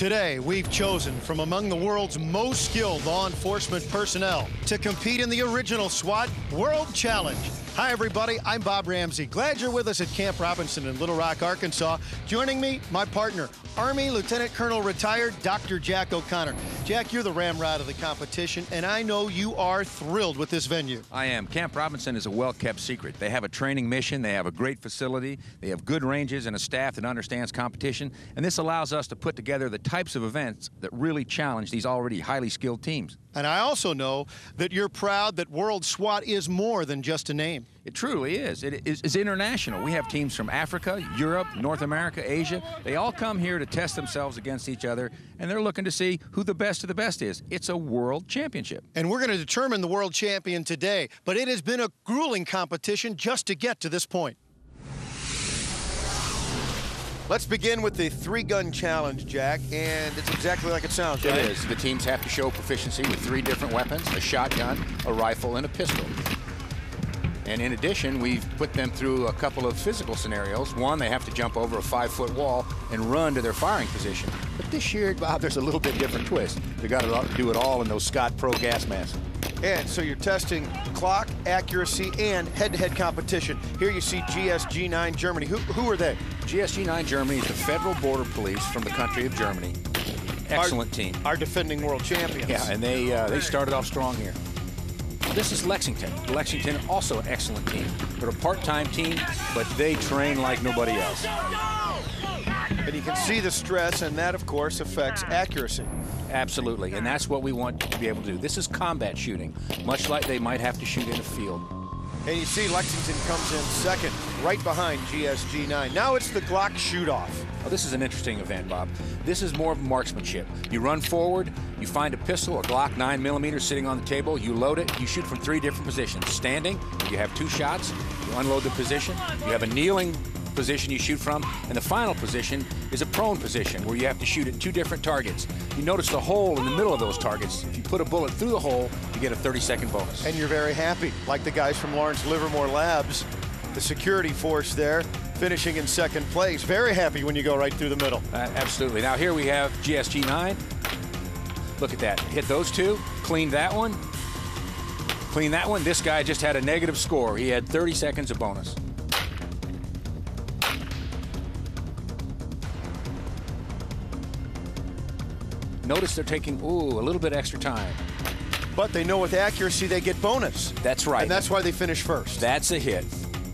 Today, we've chosen from among the world's most skilled law enforcement personnel to compete in the original SWAT World Challenge. Hi, everybody. I'm Bob Ramsey. Glad you're with us at Camp Robinson in Little Rock, Arkansas. Joining me, my partner, Army Lieutenant Colonel retired Dr. Jack O'Connor. Jack, you're the ramrod of the competition, and I know you are thrilled with this venue. I am. Camp Robinson is a well-kept secret. They have a training mission, they have a great facility, they have good ranges and a staff that understands competition, and this allows us to put together the types of events that really challenge these already highly skilled teams. And I also know that you're proud that World SWAT is more than just a name. It truly is. It's international. We have teams from Africa, Europe, North America, Asia. They all come here to test themselves against each other, and they're looking to see who the best of the best is. It's a world championship. And we're going to determine the world champion today, but it has been a grueling competition just to get to this point. Let's begin with the three-gun challenge, Jack, and it's exactly like it sounds, right? It is. The teams have to show proficiency with 3 different weapons, a shotgun, a rifle, and a pistol. And in addition, we've put them through a couple of physical scenarios. One, they have to jump over a 5-foot wall and run to their firing position. But this year, Bob, there's a little bit different twist. They got to do it all in those Scott Pro gas masks. And so you're testing clock, accuracy, and head-to-head competition. Here you see GSG-9 Germany. Who are they? GSG-9 Germany is the Federal Border Police from the country of Germany. Excellent team. Our defending world champions. Yeah, and they started off strong here. This is Lexington. Lexington, also an excellent team. They're a part-time team, but they train like nobody else. And you can see the stress, and that, of course, affects accuracy. Absolutely, and that's what we want to be able to do. This is combat shooting, much like they might have to shoot in a field. And you see Lexington comes in second, right behind GSG-9. Now it's the Glock shoot-off. Oh, this is an interesting event, Bob. This is more of marksmanship. You run forward, you find a pistol, a Glock 9mm sitting on the table, you load it, you shoot from 3 different positions. Standing, you have 2 shots, you unload the position, you have a kneeling position you shoot from, and the final position is a prone position where you have to shoot at 2 different targets. You notice the hole in the middle of those targets. If you put a bullet through the hole, you get a 30-second bonus. And you're very happy, like the guys from Lawrence Livermore Labs, the security force there, finishing in second place. Very happy when you go right through the middle. Absolutely. Now here we have GSG-9. Look at that. Hit those 2, clean that one, clean that one. This guy just had a negative score. He had 30 seconds of bonus. Notice they're taking, a little bit extra time. But they know with accuracy they get bonus. That's right. And that's why they finish first. That's a hit.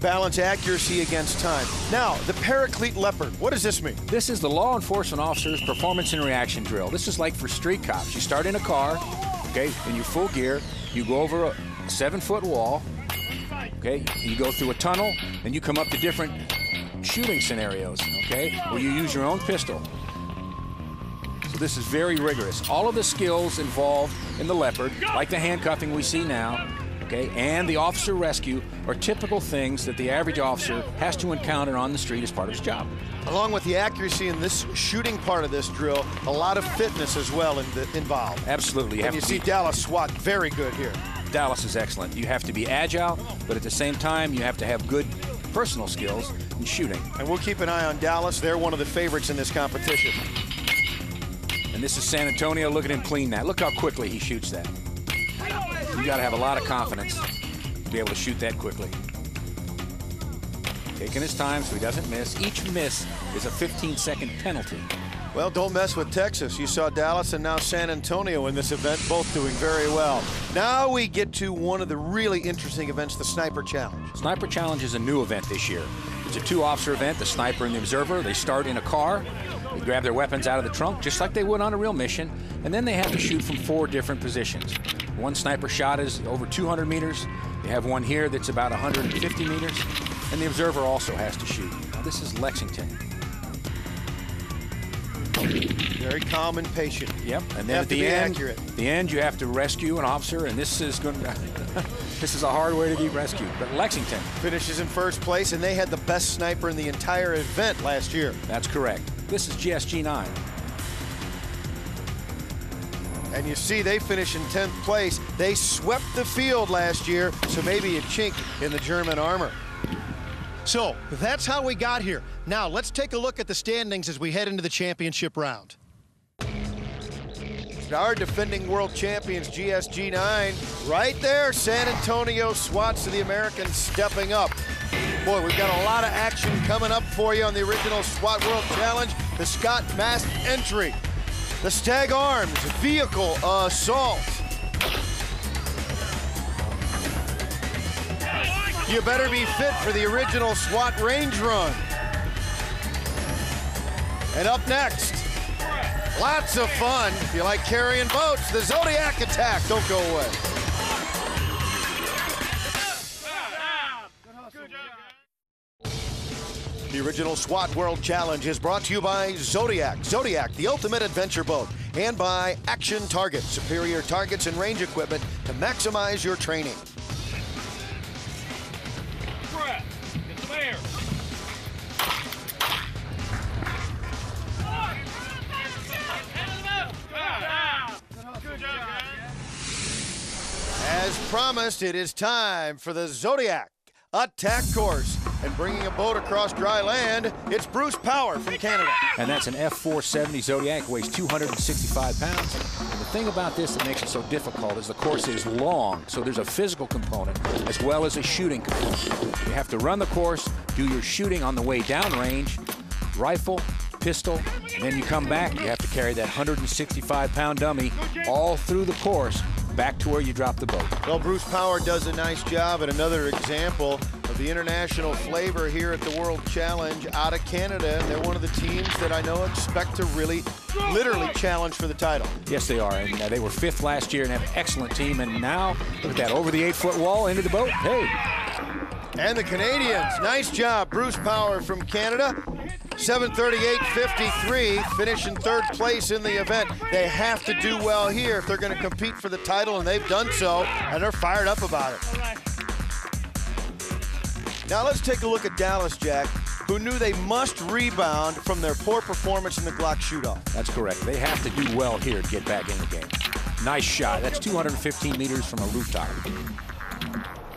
Balance accuracy against time. Now, the Paraclete Leopard, what does this mean? This is the law enforcement officer's performance and reaction drill. This is like for street cops. You start in a car, okay, in your full gear, you go over a 7-foot wall, okay, you go through a tunnel, and you come up to different shooting scenarios, okay, where you use your own pistol. So this is very rigorous. All of the skills involved in the Leopard, like the handcuffing we see now, okay, and the officer rescue, are typical things that the average officer has to encounter on the street as part of his job. Along with the accuracy in this shooting part of this drill, a lot of fitness as well involved. Absolutely. And you see Dallas SWAT very good here. Dallas is excellent. You have to be agile, but at the same time, you have to have good personal skills in shooting. And we'll keep an eye on Dallas. They're one of the favorites in this competition. And this is San Antonio. Look at him clean that. Look how quickly he shoots that. You got to have a lot of confidence to be able to shoot that quickly. Taking his time so he doesn't miss. Each miss is a 15-second penalty. Well, don't mess with Texas. You saw Dallas and now San Antonio in this event, both doing very well. Now we get to one of the really interesting events, the Sniper Challenge. Sniper Challenge is a new event this year. It's a 2-officer event, the sniper and the observer. They start in a car. They grab their weapons out of the trunk, just like they would on a real mission, and then they have to shoot from 4 different positions. One sniper shot is over 200 meters. They have one here that's about 150 meters, and the observer also has to shoot. Now, this is Lexington. Very calm and patient. Yep, and then at the end, you have to rescue an officer, and this is going to, this is a hard way to be rescued. But Lexington finishes in first place, and they had the best sniper in the entire event last year. That's correct. This is GSG-9. And you see they finish in 10th place. They swept the field last year, so maybe a chink in the German armor. So that's how we got here. Now let's take a look at the standings as we head into the championship round. our defending world champions, GSG9. Right there, San Antonio SWATs to the Americans stepping up. Boy, we've got a lot of action coming up for you on the original SWAT World Challenge. The Scott masked entry, the Stag Arms vehicle assault. You better be fit for the original SWAT range run. And up next, lots of fun. If you like carrying boats, the Zodiac attack. Don't go away. The original SWAT World Challenge is brought to you by Zodiac. Zodiac, the ultimate adventure boat. And by Action Target, superior targets and range equipment to maximize your training. Get some air. As promised, it is time for the Zodiac attack course. And bringing a boat across dry land, it's Bruce Power from Canada. And that's an F470 Zodiac, weighs 265 pounds. And the thing about this that makes it so difficult is the course is long, so there's a physical component as well as a shooting component. You have to run the course, do your shooting on the way downrange, rifle, pistol, and then you come back. You have to carry that 165-pound dummy all through the course back to where you dropped the boat. Well, Bruce Power does a nice job, and another example of the international flavor here at the World Challenge out of Canada. And they're one of the teams that I know expect to really, literally challenge for the title. Yes, they are, and they were 5th last year and have an excellent team. And now, look at that, over the 8-foot wall, into the boat. Hey. And the Canadians, nice job. Bruce Power from Canada, 7:38.53, finishing 3rd place in the event. They have to do well here if they're going to compete for the title, and they've done so, and they're fired up about it. Now let's take a look at Dallas, Jack, who knew they must rebound from their poor performance in the Glock shootout. That's correct. They have to do well here to get back in the game. Nice shot. That's 215 meters from a rooftop.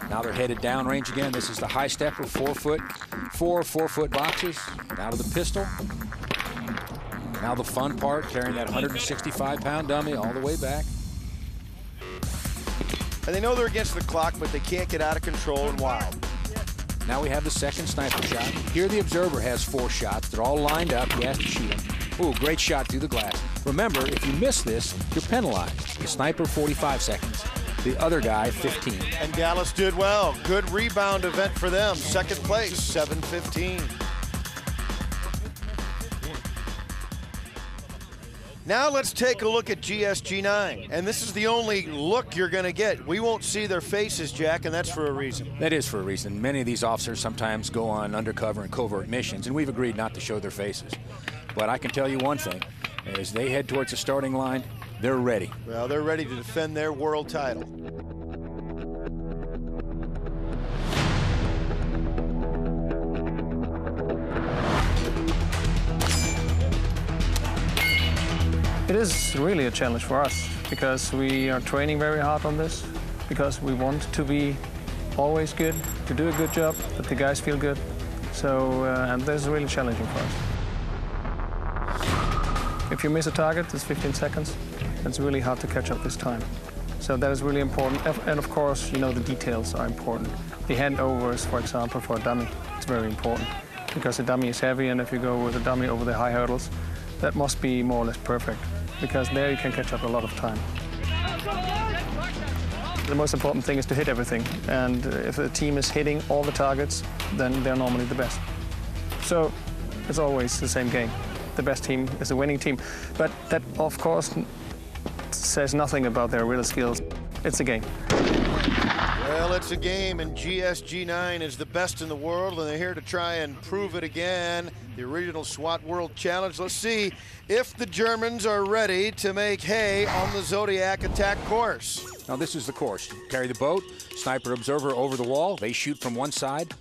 Now they're headed downrange again. This is the high stepper, 4-foot, 4 boxes. Now to the pistol. Now the fun part, carrying that 165-pound dummy all the way back. And they know they're against the clock, but they can't get out of control and wild. Now we have the second sniper shot. Here the observer has 4 shots. They're all lined up. He has to shoot them. Ooh, great shot through the glass. Remember, if you miss this, you're penalized. The sniper, 45 seconds. The other guy, 15. And Dallas did well. Good rebound event for them. 2nd place, 7:15. Now let's take a look at GSG9. And this is the only look you're going to get. We won't see their faces, Jack, and that's for a reason. That is for a reason. Many of these officers sometimes go on undercover and covert missions, and we've agreed not to show their faces. But I can tell you one thing. As they head towards the starting line, they're ready. Well, they're ready to defend their world title. It is really a challenge for us because we are training very hard on this, because we want to be always good, to do a good job, that the guys feel good. So, and this is really challenging for us. If you miss a target, it's 15 seconds. It's really hard to catch up this time. So that is really important. And of course, you know, the details are important. The handovers, for example, for a dummy, it's very important because the dummy is heavy, and if you go with a dummy over the high hurdles, that must be more or less perfect, because there you can catch up a lot of time. The most important thing is to hit everything, and if the team is hitting all the targets, then they're normally the best. So it's always the same game. The best team is the winning team. But that, of course, says nothing about their real skills. It's a game. Well, it's a game, and GSG9 is the best in the world, and they're here to try and prove it again. The original SWAT World Challenge. Let's see if the Germans are ready to make hay on the Zodiac attack course. Now this is the course. Carry the boat, sniper observer over the wall. They shoot from one side.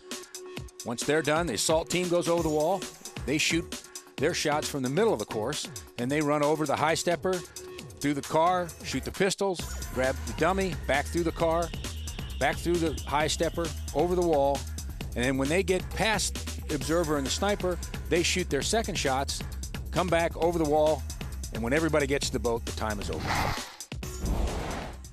Once they're done, the assault team goes over the wall. They shoot their shots from the middle of the course, and they run over the high stepper, through the car, shoot the pistols, grab the dummy, back through the car, back through the high stepper, over the wall, and then when they get past the observer and the sniper, they shoot their second shots, come back over the wall, And when everybody gets to the boat, the time is over.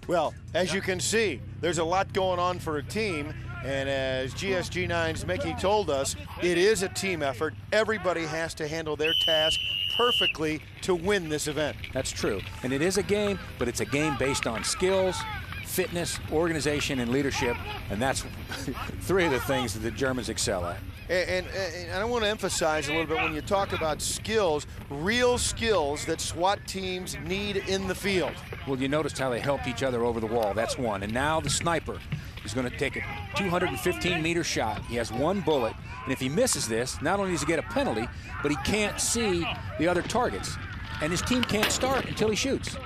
Well, as you can see, there's a lot going on for a team, and as GSG9's Mickey told us, it is a team effort. Everybody has to handle their task perfectly to win this event. That's true, and it is a game, but it's a game based on skills, fitness, organization, and leadership, and that's three of the things that the Germans excel at. And I want to emphasize a little bit when you talk about skills, real skills that SWAT teams need in the field. Well, you noticed how they helped each other over the wall. That's one. And now the sniper is going to take a 215-meter shot. He has one bullet, and if he misses this, not only does he get a penalty, but he can't see the other targets, and his team can't start until he shoots.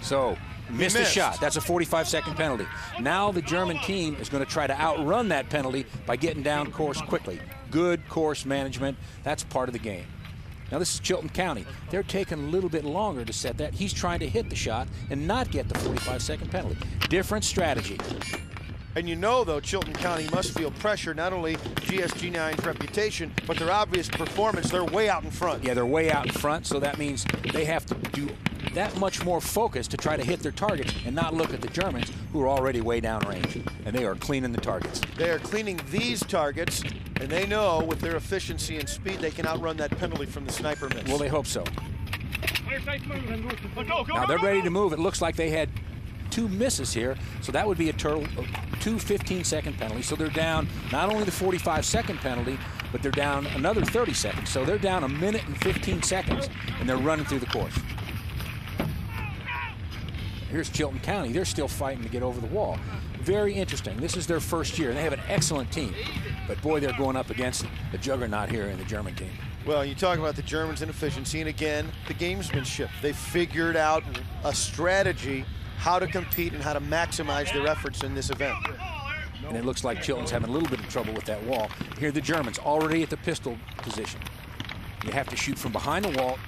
So, missed the shot. That's a 45-second penalty. Now the German team is going to try to outrun that penalty by getting down course quickly. Good course management. That's part of the game. Now this is Chilton County. They're taking a little bit longer to set that. He's trying to hit the shot and not get the 45-second penalty. Different strategy. And you know, though, Chilton County must feel pressure, not only GSG9's reputation, but their obvious performance. They're way out in front. Yeah, they're way out in front, so that means they have to do that much more focus to try to hit their targets and not look at the Germans, who are already way downrange. And they are cleaning the targets. They are cleaning these targets, and they know with their efficiency and speed, they can outrun that penalty from the sniper miss. Well, they hope so. Now they're ready to move. It looks like they had two misses here, so that would be a total of two 15-second penalties. So they're down not only the 45-second penalty, but they're down another 30 seconds. So they're down 1 minute and 15 seconds, and they're running through the course. Here's Chilton County. They're still fighting to get over the wall. Very interesting. This is their first year, and they have an excellent team. But boy, they're going up against the juggernaut here in the German team. Well, you talk about the Germans and efficiency, and again, the gamesmanship. They figured out a strategy how to compete and how to maximize their efforts in this event. And it looks like Chilton's having a little bit of trouble with that wall. Here the Germans already at the pistol position. You have to shoot from behind the wall.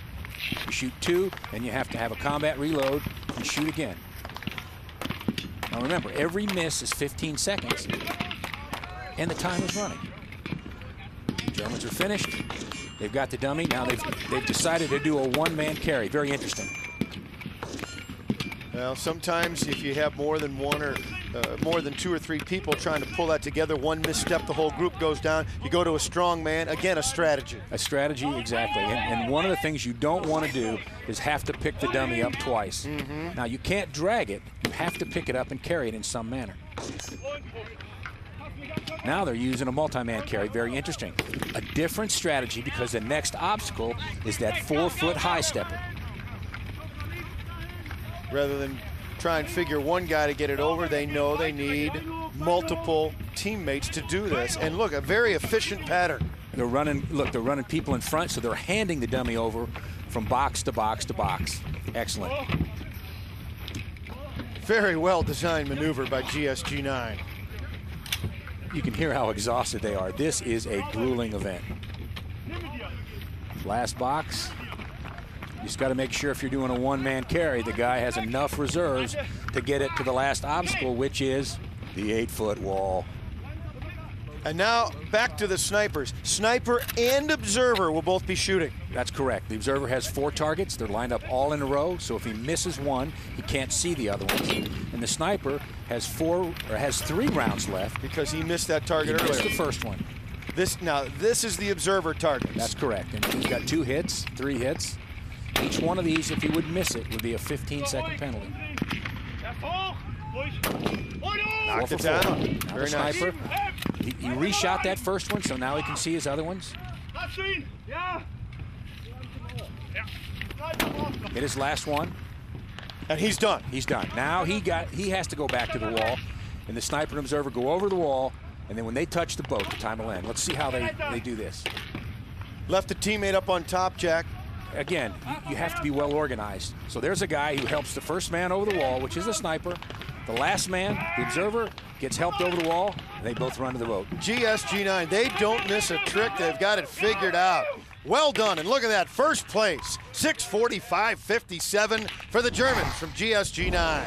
You shoot two, and you have to have a combat reload and shoot again. Now remember, every miss is 15 seconds, and the time is running. The Germans are finished. They've got the dummy. Now they've decided to do a one-man carry. Very interesting. Well, sometimes if you have more than one or more than 2 or 3 people trying to pull that together, one misstep, the whole group goes down. You go to a strong man. Again, a strategy. A strategy, exactly. And one of the things you don't want to do is have to pick the dummy up twice. Now, you can't drag it. You have to pick it up and carry it in some manner. Now they're using a multi-man carry. Very interesting. A different strategy because the next obstacle is that 4-foot high stepper. Rather than try and figure one guy to get it over, they know they need multiple teammates to do this. And look, a very efficient pattern. They're running, look, they're running people in front, so they're handing the dummy over from box to box to box. Excellent. Very well designed maneuver by GSG9. You can hear how exhausted they are. This is a grueling event. Last box. You just got to make sure if you're doing a one-man carry, the guy has enough reserves to get it to the last obstacle, which is the 8-foot wall. And now back to the snipers. Sniper and observer will both be shooting. That's correct. The observer has 4 targets. They're lined up all in a row, so if he misses one, he can't see the other ones. And the sniper has 3 rounds left because he missed that target earlier. He missed the first one. This is the observer target. That's correct. And he's got 2 hits, 3 hits. Each one of these, if he would miss it, would be a 15-second penalty. Knocked it down. Very nice. Sniper. He reshot that first one, so now he can see his other ones. Hit his last one. And he's done. He's done. Now he has to go back to the wall, and the sniper and observer go over the wall, and then when they touch the boat, the time will end. Let's see how they do this. Left a teammate up on top, Jack. Again, you have to be well organized. So there's a guy who helps the first man over the wall, which is the sniper. The last man, the observer, gets helped over the wall, and they both run to the boat. GSG9, they don't miss a trick. They've got it figured out. Well done, and look at that, first place, 6:45.57 for the Germans from GSG9.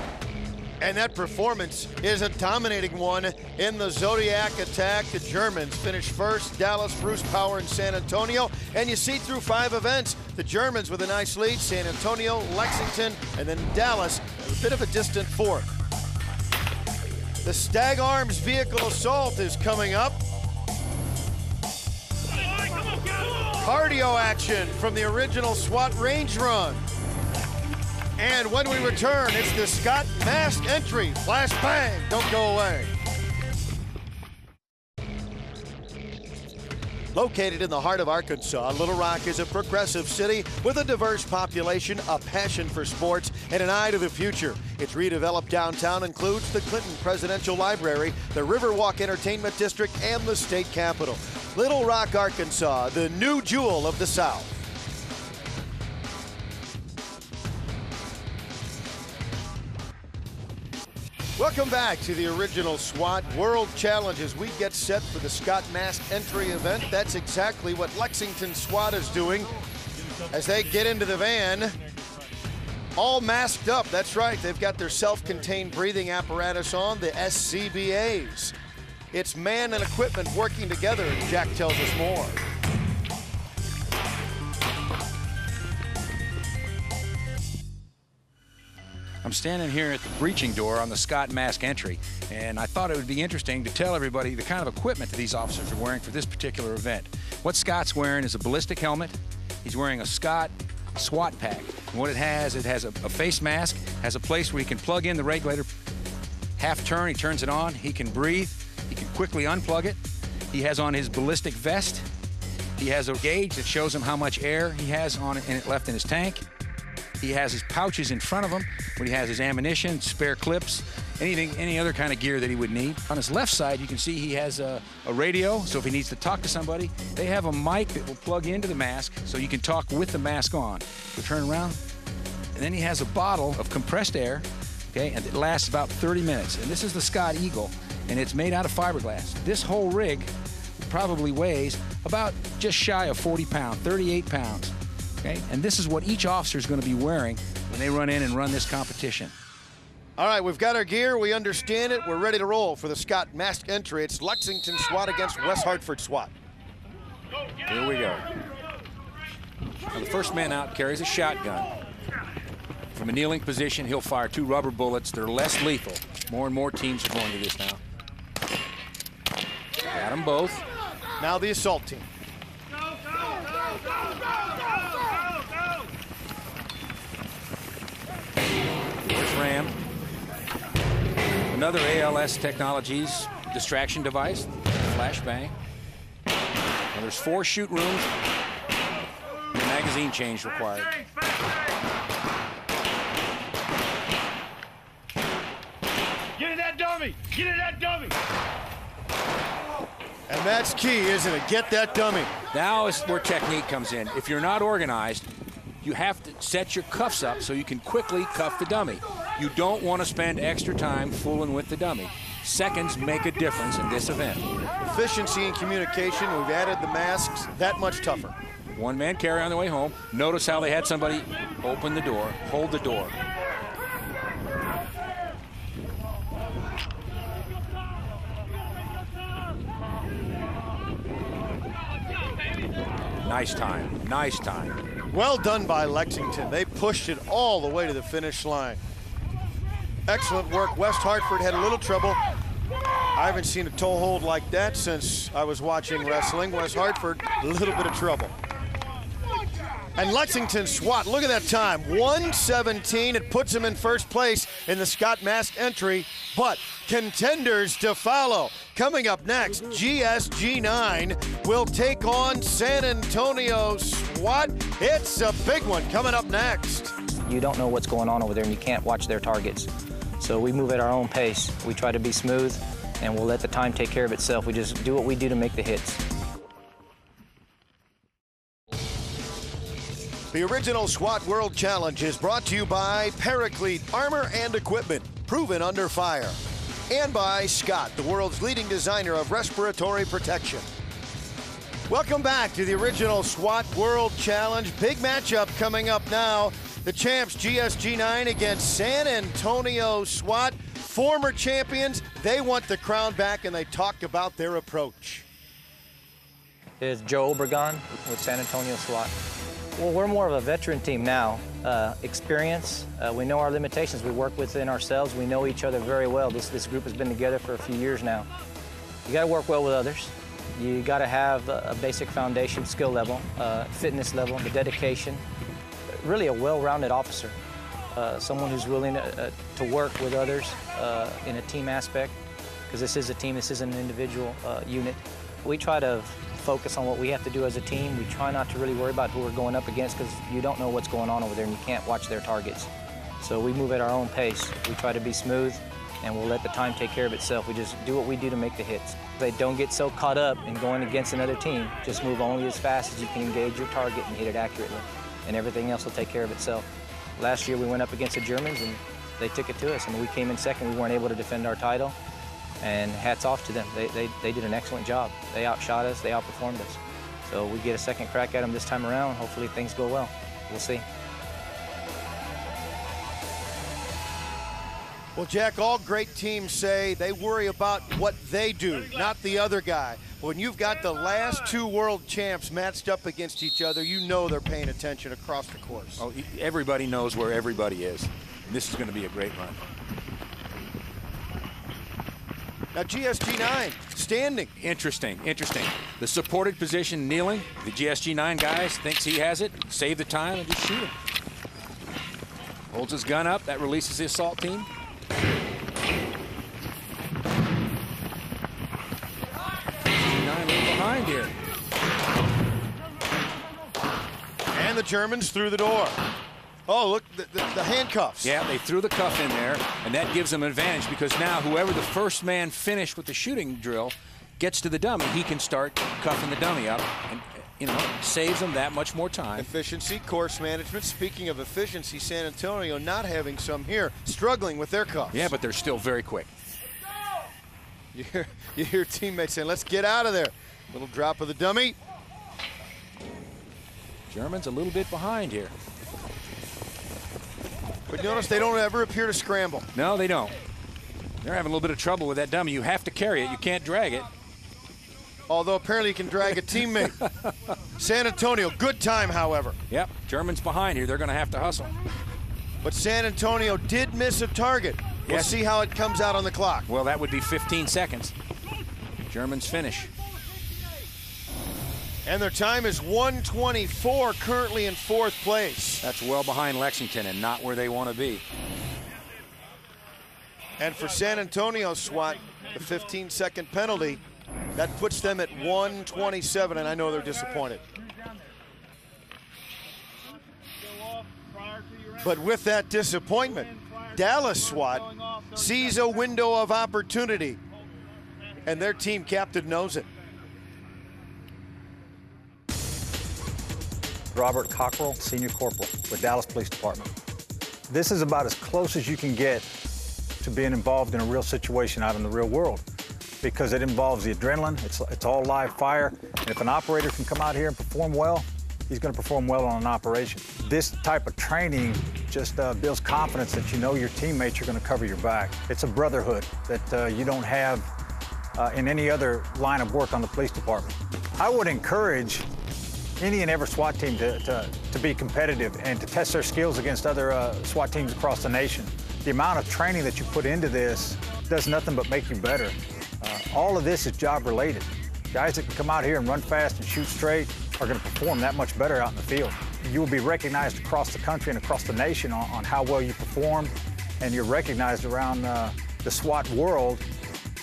And that performance is a dominating one in the Zodiac attack. The Germans finished first, Dallas, Bruce Power, and San Antonio. And you see through 5 events, the Germans with a nice lead, San Antonio, Lexington, and then Dallas, a bit of a distant 4th. The Stag Arms vehicle assault is coming up. Cardio action from the original SWAT range run. And when we return, it's the Scott mask entry. Flash bang, don't go away. Located in the heart of Arkansas, Little Rock is a progressive city with a diverse population, a passion for sports, and an eye to the future. Its redeveloped downtown includes the Clinton Presidential Library, the Riverwalk Entertainment District, and the state capitol. Little Rock, Arkansas, the new jewel of the South. Welcome back to the original SWAT World Challenge as we get set for the Scott Mask entry event. That's exactly what Lexington SWAT is doing as they get into the van, all masked up. That's right, they've got their self-contained breathing apparatus on, the SCBAs. It's man and equipment working together, and Jack tells us more. I'm standing here at the breaching door on the Scott mask entry, and I thought it would be interesting to tell everybody the kind of equipment that these officers are wearing for this particular event. What Scott's wearing is a ballistic helmet. He's wearing a Scott SWAT pack. And what it has a face mask, has a place where he can plug in the regulator, half turn, he turns it on, he can breathe, he can quickly unplug it. He has on his ballistic vest. He has a gauge that shows him how much air he has on it left in his tank. He has his pouches in front of him where he has his ammunition, spare clips, any other kind of gear that he would need. On his left side, you can see he has a radio, so if he needs to talk to somebody, they have a mic that will plug into the mask so you can talk with the mask on. So turn around, and then he has a bottle of compressed air, okay, and it lasts about 30 minutes. And this is the Scott Eagle, and it's made out of fiberglass. This whole rig probably weighs about just shy of 40 pounds, 38 pounds. Okay? And this is what each officer is going to be wearing when they run in and run this competition. All right, we've got our gear, we understand it, we're ready to roll for the Scott mask entry. It's Lexington SWAT against West Hartford SWAT. Here we go. Now the first man out carries a shotgun. From a kneeling position, he'll fire 2 rubber bullets. They're less lethal. More and more teams are going to this now. Got them both. Now the assault team. Ram. Another ALS Technologies distraction device, flashbang. Now there's 4 shoot rooms, and a magazine change required. Get in that dummy! Get in that dummy! And that's key, isn't it? Get that dummy. Now is where technique comes in. If you're not organized, you have to set your cuffs up so you can quickly cuff the dummy. You don't want to spend extra time fooling with the dummy. Seconds make a difference in this event. Efficiency and communication, we've added the masks, that much tougher. 1-man carry on the way home. Notice how they had somebody open the door, hold the door. Nice time, nice time. Well done by Lexington. They pushed it all the way to the finish line. Excellent work. West Hartford had a little trouble. I haven't seen a toe hold like that since I was watching wrestling. West Hartford, a little bit of trouble. And Lexington SWAT, look at that time, 1:17. It puts him in first place in the Scott mask entry, but contenders to follow. Coming up next, GSG9 will take on San Antonio SWAT. It's a big one coming up next. You don't know what's going on over there, and you can't watch their targets. So we move at our own pace. We try to be smooth, and we'll let the time take care of itself. We just do what we do to make the hits. The original SWAT World Challenge is brought to you by Paraclete Armor and Equipment, proven under fire. And by Scott, the world's leading designer of respiratory protection. Welcome back to the original SWAT World Challenge. Big matchup coming up now. The champs GSG9 against San Antonio SWAT. Former champions, they want the crown back, and they talked about their approach. Is Joe Obregon with San Antonio SWAT. Well, we're more of a veteran team now. Experience, we know our limitations. We work within ourselves. We know each other very well. This group has been together for a few years now. You got to work well with others. You got to have a basic foundation, skill level, fitness level, the dedication. Really a well-rounded officer. Someone who's willing to work with others in a team aspect, because this is a team, this is an individual unit. We try to focus on what we have to do as a team. We try not to really worry about who we're going up against, because you don't know what's going on over there and you can't watch their targets. So we move at our own pace. We try to be smooth, and we'll let the time take care of itself. We just do what we do to make the hits. They don't get so caught up in going against another team. Just move only as fast as you can engage your target and hit it accurately, and everything else will take care of itself. Last year we went up against the Germans and they took it to us, and we came in second. We weren't able to defend our title, and hats off to them. They did an excellent job. They outshot us, they outperformed us. So we get a second crack at them this time around. Hopefully things go well. We'll see. Well, Jack, all great teams say they worry about what they do, not the other guy. When you've got the last two world champs matched up against each other, you know they're paying attention across the course. Oh, everybody knows where everybody is. And this is going to be a great run. Now GSG-9 standing. Interesting. The supported position kneeling. The GSG-9 guys thinks he has it. Save the time and just shoot him. Holds his gun up. That releases the assault team. Behind here. And the Germans through the door. Oh, look, the handcuffs. Yeah, they threw the cuff in there, and that gives them an advantage, because now whoever the first man finished with the shooting drill gets to the dummy, he can start cuffing the dummy up, and, you know, saves them that much more time. Efficiency, course management. Speaking of efficiency, San Antonio not having some here, struggling with their cuffs. Yeah, but they're still very quick. You hear teammates saying, let's get out of there. Little drop of the dummy. Germans a little bit behind here. But notice they don't ever appear to scramble. No, they don't. They're having a little bit of trouble with that dummy. You have to carry it. You can't drag it. Although apparently you can drag a teammate. San Antonio, good time, however. Yep, Germans behind here. They're going to have to hustle. But San Antonio did miss a target. We'll Yes. see how it comes out on the clock. Well, that would be 15 seconds. Germans finish. And their time is 1:24, currently in fourth place. That's well behind Lexington and not where they want to be. And for San Antonio SWAT, the 15-second penalty, that puts them at 1:27, and I know they're disappointed. But with that disappointment, Dallas SWAT sees a window of opportunity, and their team captain knows it. Robert Cockrell, Senior Corporal with Dallas Police Department. This is about as close as you can get to being involved in a real situation out in the real world, because it involves the adrenaline, it's all live fire, and if an operator can come out here and perform well, he's going to perform well on an operation. This type of training just builds confidence that you know your teammates are going to cover your back. It's a brotherhood that you don't have in any other line of work on the police department. I would encourage any and every SWAT team to be competitive and to test their skills against other SWAT teams across the nation. The amount of training that you put into this does nothing but make you better. All of this is job related. Guys that can come out here and run fast and shoot straight are going to perform that much better out in the field. You will be recognized across the country and across the nation on how well you perform, and you're recognized around the SWAT world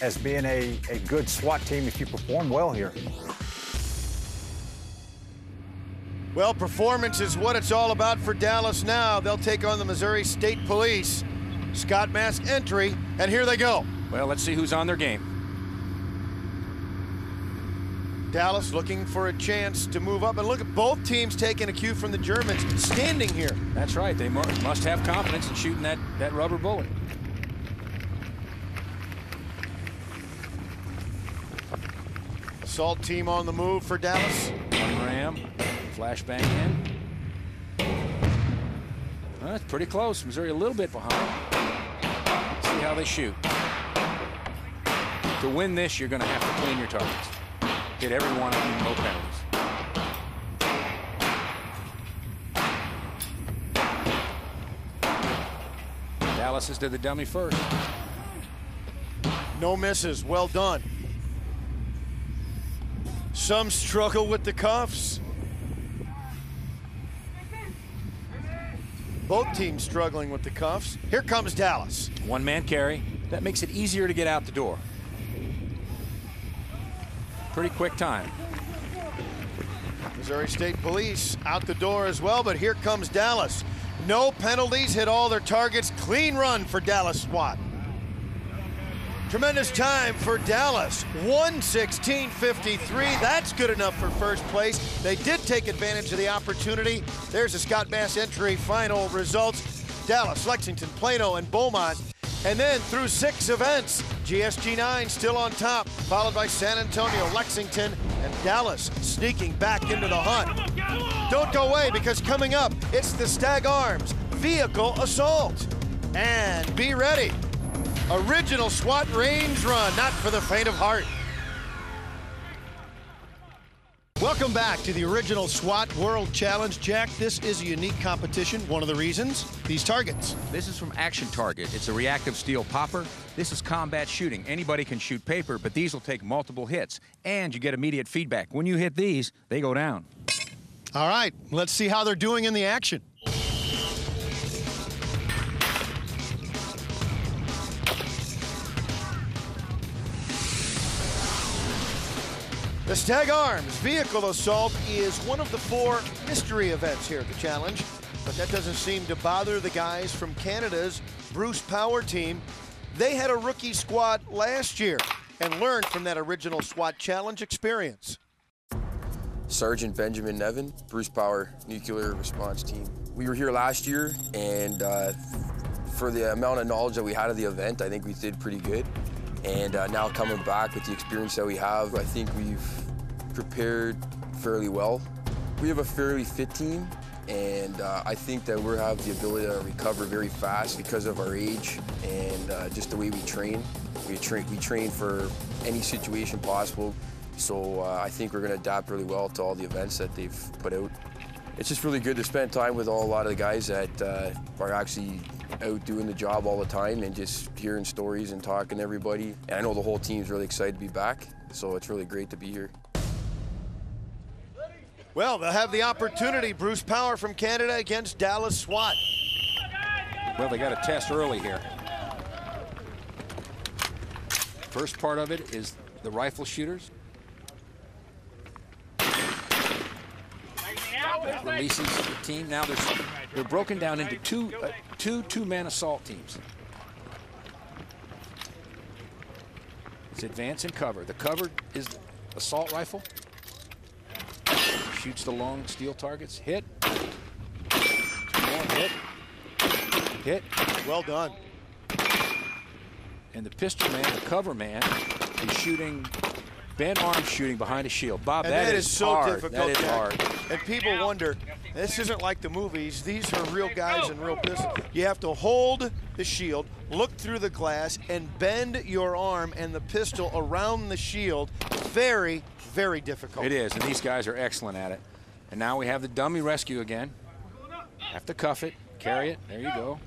as being a good SWAT team if you perform well here. Well, performance is what it's all about for Dallas now. They'll take on the Missouri State Police. Scott Mask entry, and here they go. Well, let's see who's on their game. Dallas looking for a chance to move up, and look at both teams taking a cue from the Germans standing here. That's right. They must have confidence in shooting that rubber bullet. Assault team on the move for Dallas. One ram, flashbang in. Well, that's pretty close. Missouri a little bit behind. See how they shoot. To win this, you're going to have to clean your targets. Hit every one of them, no penalties. Dallas is to the dummy first. No misses. Well done. Some struggle with the cuffs. Both teams struggling with the cuffs. Here comes Dallas. One-man carry. That makes it easier to get out the door. Pretty quick time. Missouri State Police out the door as well, but here comes Dallas. No penalties, hit all their targets. Clean run for Dallas SWAT. Tremendous time for Dallas. 1:16.53. That's good enough for first place. They did take advantage of the opportunity. There's a Scott Bass entry. Final results: Dallas, Lexington, Plano, and Beaumont. And then through 6 events, GSG9 still on top, followed by San Antonio, Lexington, and Dallas sneaking back into the hunt. Don't go away, because coming up, it's the Stag Arms Vehicle Assault. And be ready. Original SWAT range run, not for the faint of heart. Welcome back to the original SWAT World Challenge. Jack, this is a unique competition. One of the reasons, these targets. This is from Action Target. It's a reactive steel popper. This is combat shooting. Anybody can shoot paper, but these will take multiple hits, and you get immediate feedback. When you hit these, they go down. All right, let's see how they're doing in the action. The Stag Arms Vehicle Assault is one of the 4 mystery events here at the challenge, but that doesn't seem to bother the guys from Canada's Bruce Power team. They had a rookie squad last year and learned from that original SWAT challenge experience. Sergeant Benjamin Nevin, Bruce Power Nuclear Response Team. We were here last year, and for the amount of knowledge that we had of the event, I think we did pretty good. And now coming back with the experience that we have, I think we've prepared fairly well. We have a fairly fit team, and I think that we have the ability to recover very fast because of our age and just the way we train. We train for any situation possible, so I think we're going to adapt really well to all the events that they've put out. It's just really good to spend time with a lot of the guys that are actually out doing the job all the time and just hearing stories and talking to everybody. And I know the whole team's really excited to be back, so it's really great to be here. Well, they'll have the opportunity. Bruce Power from Canada against Dallas SWAT. Well, they got a test early here. First part of it is the rifle shooters. That releases the team. Now they're broken down into two-man assault teams. It's advance and cover. The cover is the assault rifle. Shoots the long steel targets. Hit. More. Hit. Hit. Well done. And the pistol man, the cover man, is shooting, bent arm shooting behind a shield. Bob, and that is so hard. difficult. That is hard. And people wonder, this isn't like the movies. These are real guys and real pistols. You have to hold the shield, look through the glass, and bend your arm and the pistol around the shield. Very, very difficult. It is, and these guys are excellent at it. And now we have the dummy rescue again. Have to cuff it, carry it. There you go.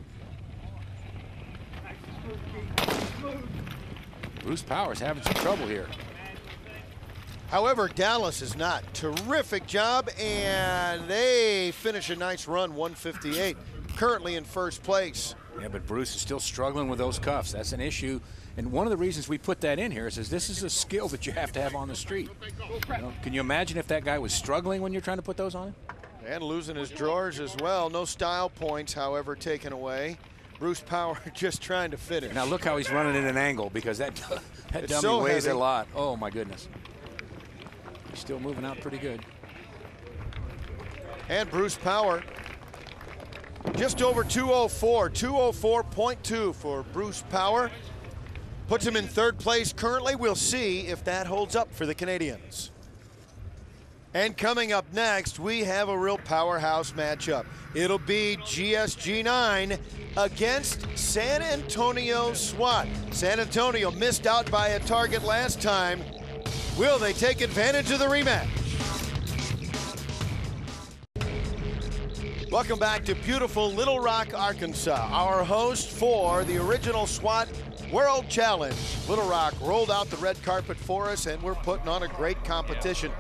Bruce Power's having some trouble here. However, Dallas is not. Terrific job, and they finish a nice run, 158, currently in first place. Yeah, but Bruce is still struggling with those cuffs. That's an issue. And one of the reasons we put that in here is this is a skill that you have to have on the street. You know, can you imagine if that guy was struggling when you're trying to put those on him? And losing his drawers as well. No style points, however, taken away. Bruce Power just trying to finish. Now look how he's running at an angle, because that dummy weighs a lot. Oh, my goodness. He's still moving out pretty good. And Bruce Power just over 204, 204.2 for Bruce Power. Puts him in third place currently. We'll see if that holds up for the Canadians. And coming up next, we have a real powerhouse matchup. It'll be GSG9 against San Antonio SWAT. San Antonio missed out by a target last time. Will they take advantage of the rematch? Welcome back to beautiful Little Rock, Arkansas. Our host for the original SWAT World Challenge. Little Rock rolled out the red carpet for us, and we're putting on a great competition.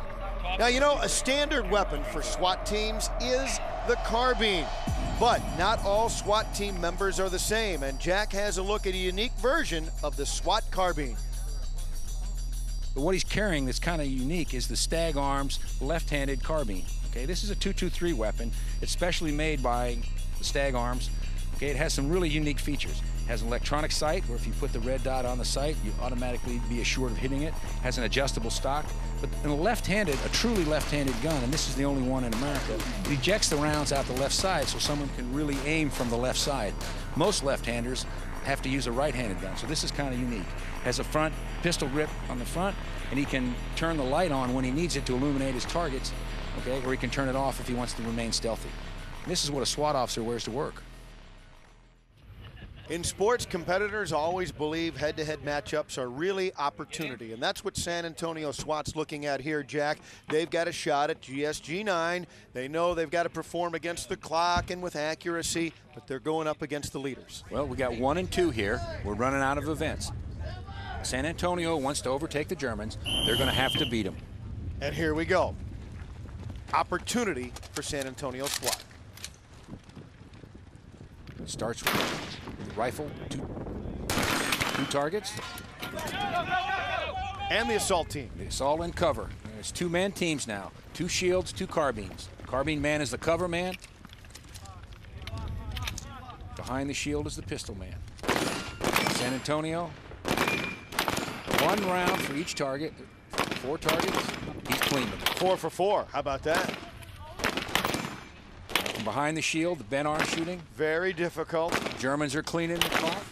Now, you know, a standard weapon for SWAT teams is the carbine, but not all SWAT team members are the same, and Jack has a look at a unique version of the SWAT carbine. But what he's carrying that's kind of unique is the Stag Arms left-handed carbine. Okay, this is a 223 weapon. It's specially made by the Stag Arms. Okay, it has some really unique features. It has an electronic sight, where if you put the red dot on the sight, you automatically be assured of hitting it. It has an adjustable stock. But in a truly left-handed gun, and this is the only one in America, it ejects the rounds out the left side so someone can really aim from the left side. Most left-handers have to use a right-handed gun, so this is kind of unique. It has a front pistol grip on the front, and he can turn the light on when he needs it to illuminate his targets, okay, or he can turn it off if he wants to remain stealthy. And this is what a SWAT officer wears to work. In sports, competitors always believe head-to-head matchups are really opportunity, and that's what San Antonio SWAT's looking at here, Jack. They've got a shot at GSG9. They know they've got to perform against the clock and with accuracy, but they're going up against the leaders. Well, we got 1 and 2 here. We're running out of events. San Antonio wants to overtake the Germans. They're going to have to beat them. And here we go. Opportunity for San Antonio SWAT. Starts with the rifle, two targets. And the assault team. The assault and cover. There's 2-man teams now. 2 shields, 2 carbines. Carbine man is the cover man. Behind the shield is the pistol man. San Antonio, 1 round for each target. 4 targets, he's cleaned them. 4 for 4, how about that? From behind the shield, the bent arm shooting. Very difficult. Germans are cleaning the clock.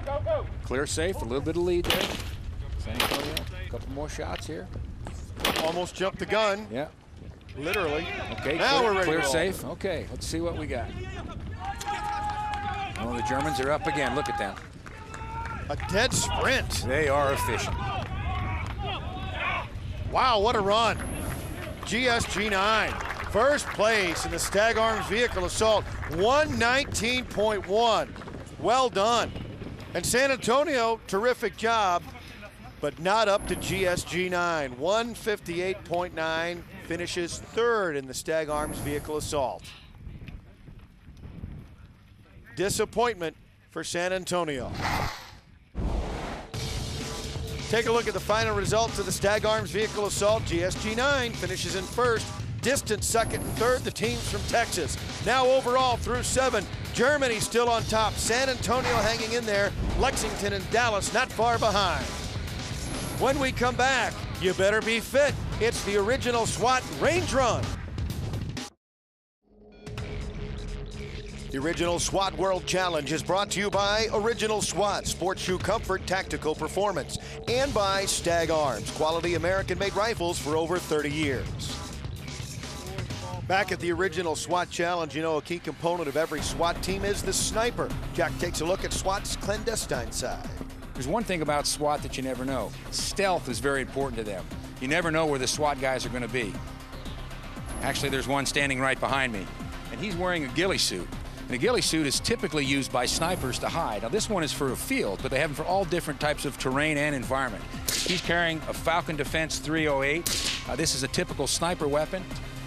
Go. Clear safe, a little bit of lead there. San Antonio, a couple more shots here. Almost jumped the gun. Yeah. Literally. Okay, now we're ready clear to roll. safe. Okay, let's see what we got. Oh, the Germans are up again. Look at them. A dead sprint. They are efficient. Wow, what a run. GSG9, first place in the Stag Arms vehicle assault, 119.1. Well done. And San Antonio, terrific job, but not up to GSG9. 158.9, finishes 3rd in the Stag Arms vehicle assault. Disappointment for San Antonio. Take a look at the final results of the Stag Arms vehicle assault. GSG9 finishes in 1st, distance 2nd and 3rd, the teams from Texas. Now overall through 7, Germany still on top, San Antonio hanging in there, Lexington and Dallas not far behind. When we come back, you better be fit. It's the original SWAT range run. The original SWAT World Challenge is brought to you by Original SWAT, sports shoe comfort, tactical performance, and by Stag Arms, quality American-made rifles for over 30 years. Back at the original SWAT Challenge, you know a key component of every SWAT team is the sniper. Jack takes a look at SWAT's clandestine side. There's one thing about SWAT that you never know. Stealth is very important to them. You never know where the SWAT guys are going to be. Actually, there's one standing right behind me, and he's wearing a ghillie suit. And a ghillie suit is typically used by snipers to hide. Now, this one is for a field, but they have them for all different types of terrain and environment. He's carrying a Falcon Defense 308. This is a typical sniper weapon.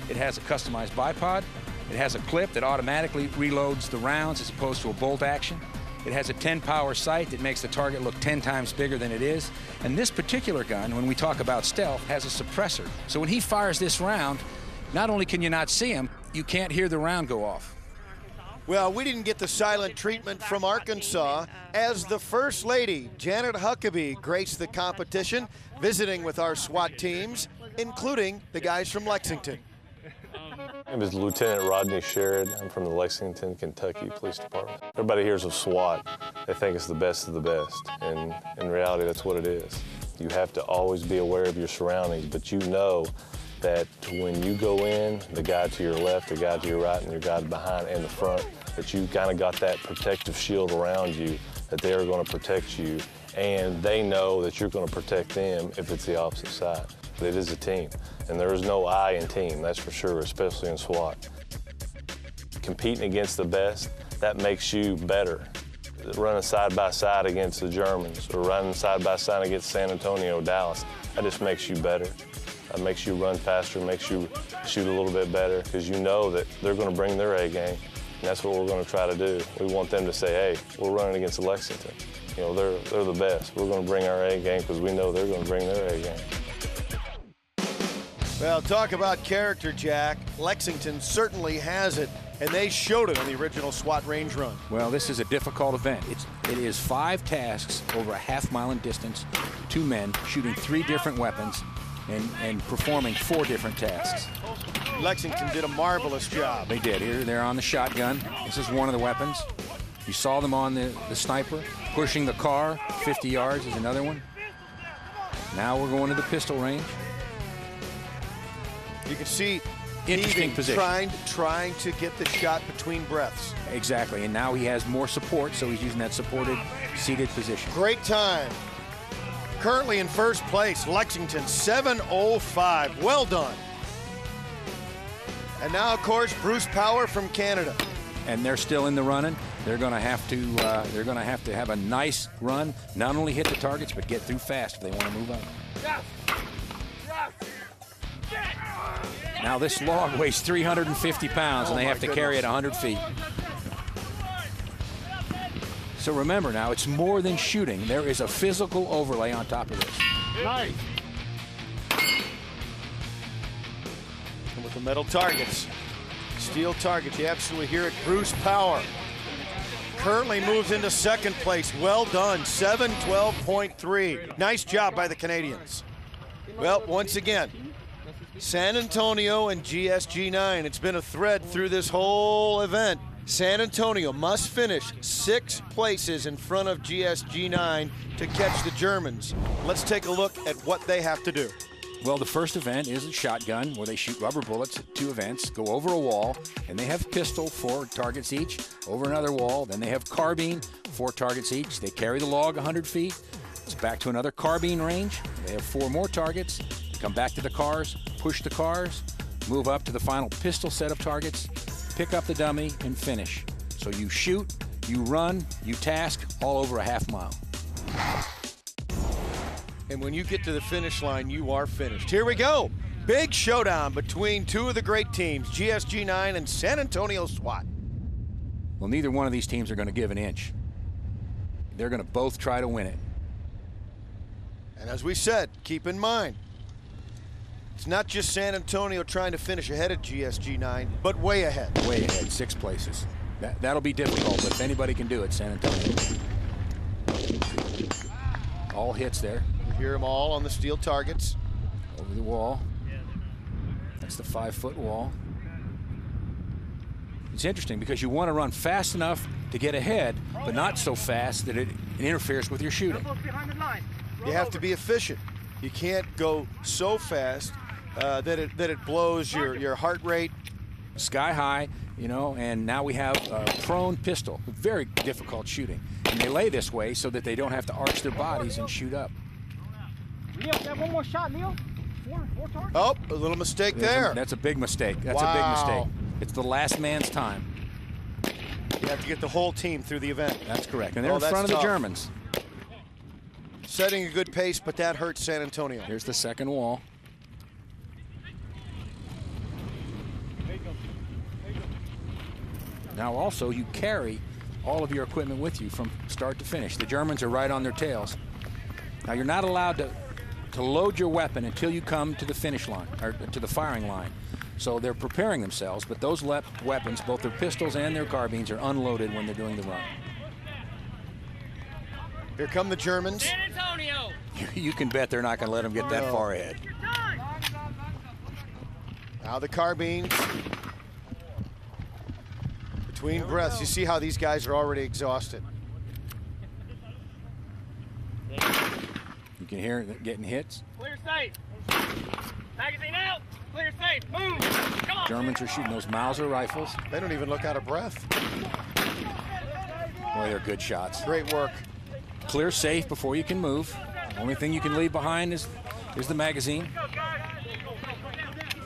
It has a customized bipod. It has a clip that automatically reloads the rounds as opposed to a bolt action. It has a 10-power sight that makes the target look 10 times bigger than it is. And this particular gun, when we talk about stealth, has a suppressor. So when he fires this round, not only can you not see him, you can't hear the round go off. Well, we didn't get the silent treatment from Arkansas as the First Lady, Janet Huckabee, graced the competition, visiting with our SWAT teams, including the guys from Lexington. My name is Lieutenant Rodney Sherrod. I'm from the Lexington, Kentucky Police Department. Everybody hears of SWAT. They think it's the best of the best, and in reality, that's what it is. You have to always be aware of your surroundings, but you know that when you go in, the guy to your left, the guy to your right, and your guy behind and the front, that you kind of got that protective shield around you, that they are going to protect you, and they know that you're going to protect them if it's the opposite side. It is a team, and there is no I in team, that's for sure, especially in SWAT. Competing against the best, that makes you better. Running side by side against the Germans or running side by side against San Antonio, Dallas, that just makes you better. That makes you run faster, makes you shoot a little bit better because you know that they're going to bring their A game, and that's what we're going to try to do. We want them to say, hey, we're running against Lexington. You know, they're the best. We're going to bring our A game because we know they're going to bring their A game. Well, talk about character, Jack. Lexington certainly has it, and they showed it on the original SWAT range run. Well, this is a difficult event. It is 5 tasks over a half-mile in distance, 2 men shooting 3 different weapons and performing 4 different tasks. Lexington did a marvelous job. They did. Here they're on the shotgun. This is one of the weapons. You saw them on the sniper. Pushing the car 50 yards is another one. Now we're going to the pistol range. You can see interesting position. Trying to get the shot between breaths. Exactly, and now he has more support, so he's using that supported seated position. Great time. Currently in first place, Lexington, 7:05. Well done. And now, of course, Bruce Power from Canada. And they're still in the running. They're going to have to have a nice run, not only hit the targets, but get through fast if they want to move up. Now this log weighs 350 pounds, and they have to carry it 100 feet. So remember now, it's more than shooting. There is a physical overlay on top of this. Nice. And with the metal targets, steel targets, you absolutely hear it. Bruce Power currently moves into second place. Well done, 7:12.3. Nice job by the Canadians. Well, once again, San Antonio and GSG-9. It's been a thread through this whole event. San Antonio must finish 6 places in front of GSG-9 to catch the Germans. Let's take a look at what they have to do. Well, the first event is a shotgun where they shoot rubber bullets at 2 events, go over a wall, and they have pistol, 4 targets each, over another wall. Then they have carbine, 4 targets each. They carry the log 100 feet. It's back to another carbine range. They have 4 more targets. They come back to the cars, push the cars, move up to the final pistol set of targets, pick up the dummy, and finish. So you shoot, you run, you task, all over a half mile. And when you get to the finish line, you are finished. Here we go. Big showdown between 2 of the great teams, GSG-9 and San Antonio SWAT. Well, neither one of these teams are going to give an inch. They're going to both try to win it. And as we said, keep in mind, it's not just San Antonio trying to finish ahead of GSG-9, but way ahead. Way ahead, 6 places. That'll be difficult, but if anybody can do it, San Antonio. All hits there. You hear them all on the steel targets. Over the wall. That's the 5-foot wall. It's interesting because you want to run fast enough to get ahead, but not so fast that it interferes with your shooting. You have to be efficient. You can't go so fast that it blows your heart rate. Sky high, you know, and now we have a prone pistol. Very difficult shooting. And they lay this way so that they don't have to arch their bodies and shoot up. Leo, have one more shot, Leo. 4 targets. Oh, a little mistake there. That's a big mistake. That's wow. a big mistake. It's the last man's time. You have to get the whole team through the event. That's correct. And they're in front of the Germans. Setting a good pace, but that hurts San Antonio. Here's the second wall. Now also, you carry all of your equipment with you from start to finish. The Germans are right on their tails. Now you're not allowed to load your weapon until you come to the finish line, or to the firing line. So they're preparing themselves, but those weapons, both their pistols and their carbines, are unloaded when they're doing the run. Here come the Germans. San Antonio. You can bet they're not going to let them get that far ahead. Now the carbines. Between breaths, you see how these guys are already exhausted. You can hear it getting hits. Clear safe. Magazine out. Clear safe. Move. Come on. Germans are shooting those Mauser rifles. They don't even look out of breath. Boy, they're good shots. Great work. Clear safe before you can move. Only thing you can leave behind is the magazine.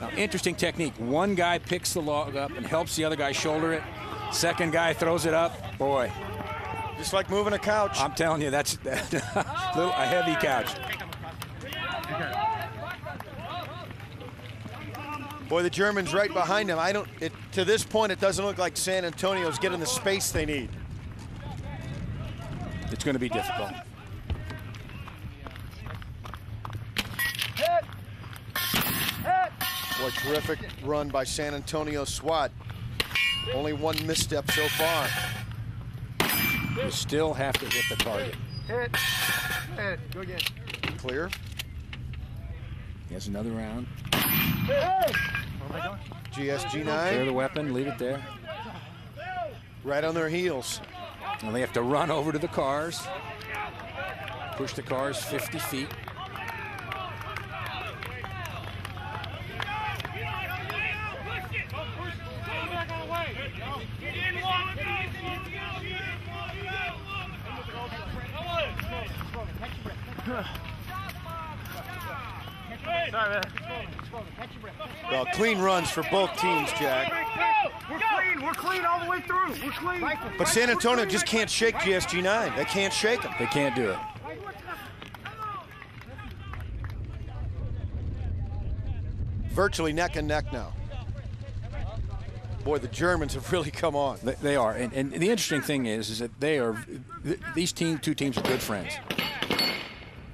Now, interesting technique. One guy picks the log up and helps the other guy shoulder it. Second guy throws it up. Boy. Just like moving a couch. I'm telling you, that's a heavy couch. Boy, the Germans right behind him. To this point, it doesn't look like San Antonio's getting the space they need. It's going to be difficult. Boy, terrific run by San Antonio SWAT. Only one misstep so far. You still have to hit the target. Hit. Go again. Clear. Here's another round. GSG-9. Clear the weapon, leave it there. Right on their heels. Now they have to run over to the cars. Push the cars 50 feet. Well, clean runs for both teams, Jack. We're clean all the way through. We're clean. But San Antonio just can't shake GSG-9. They can't shake them. They can't do it. Virtually neck and neck now. Boy, the Germans have really come on. They are, and the interesting thing is that these two teams are good friends.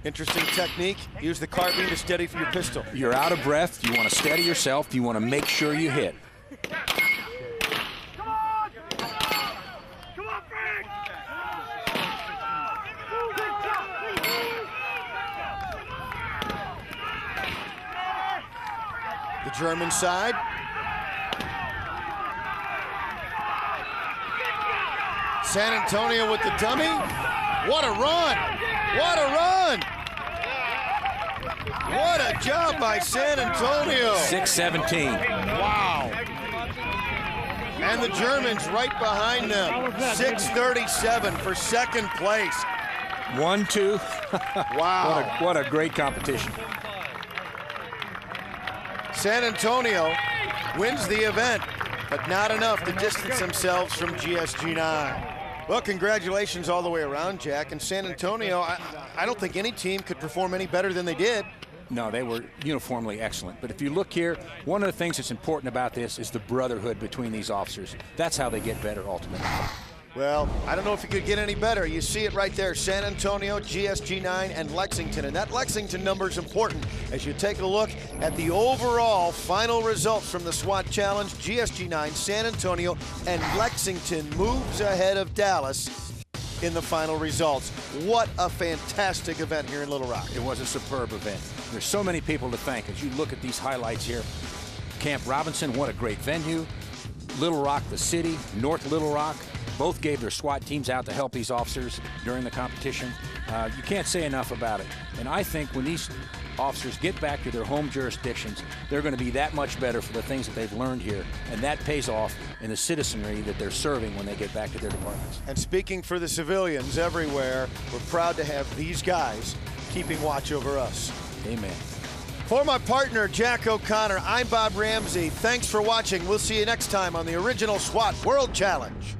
Interesting technique. Use the carbine to steady for your pistol. You're out of breath. You want to steady yourself. You want to make sure you hit. Come on! Come on, Frank! The German side. San Antonio with the dummy. What a run! What a run! What a job by San Antonio. 6-17. Wow. And the Germans right behind them. 6:37 for second place. 1-2. Wow. What a great competition. San Antonio wins the event, but not enough to distance themselves from GSG-9. Well, congratulations all the way around, Jack. And San Antonio, I don't think any team could perform any better than they did. No, they were uniformly excellent. But if you look here, one of the things that's important about this is the brotherhood between these officers. That's how they get better ultimately. Well, I don't know if you could get any better. You see it right there, San Antonio, GSG-9, and Lexington. And that Lexington number is important as you take a look at the overall final results from the SWAT Challenge. GSG-9, San Antonio, and Lexington moves ahead of Dallas in the final results. What a fantastic event here in Little Rock. It was a superb event. There's so many people to thank as you look at these highlights here. Camp Robinson, what a great venue. Little Rock, the city, North Little Rock, both gave their SWAT teams out to help these officers during the competition. You can't say enough about it. And I think when these officers get back to their home jurisdictions, they're going to be that much better for the things that they've learned here. And that pays off in the citizenry that they're serving when they get back to their departments. And speaking for the civilians everywhere, we're proud to have these guys keeping watch over us. Amen. For my partner, Jack O'Connor, I'm Bob Ramsey. Thanks for watching. We'll see you next time on the original SWAT World Challenge.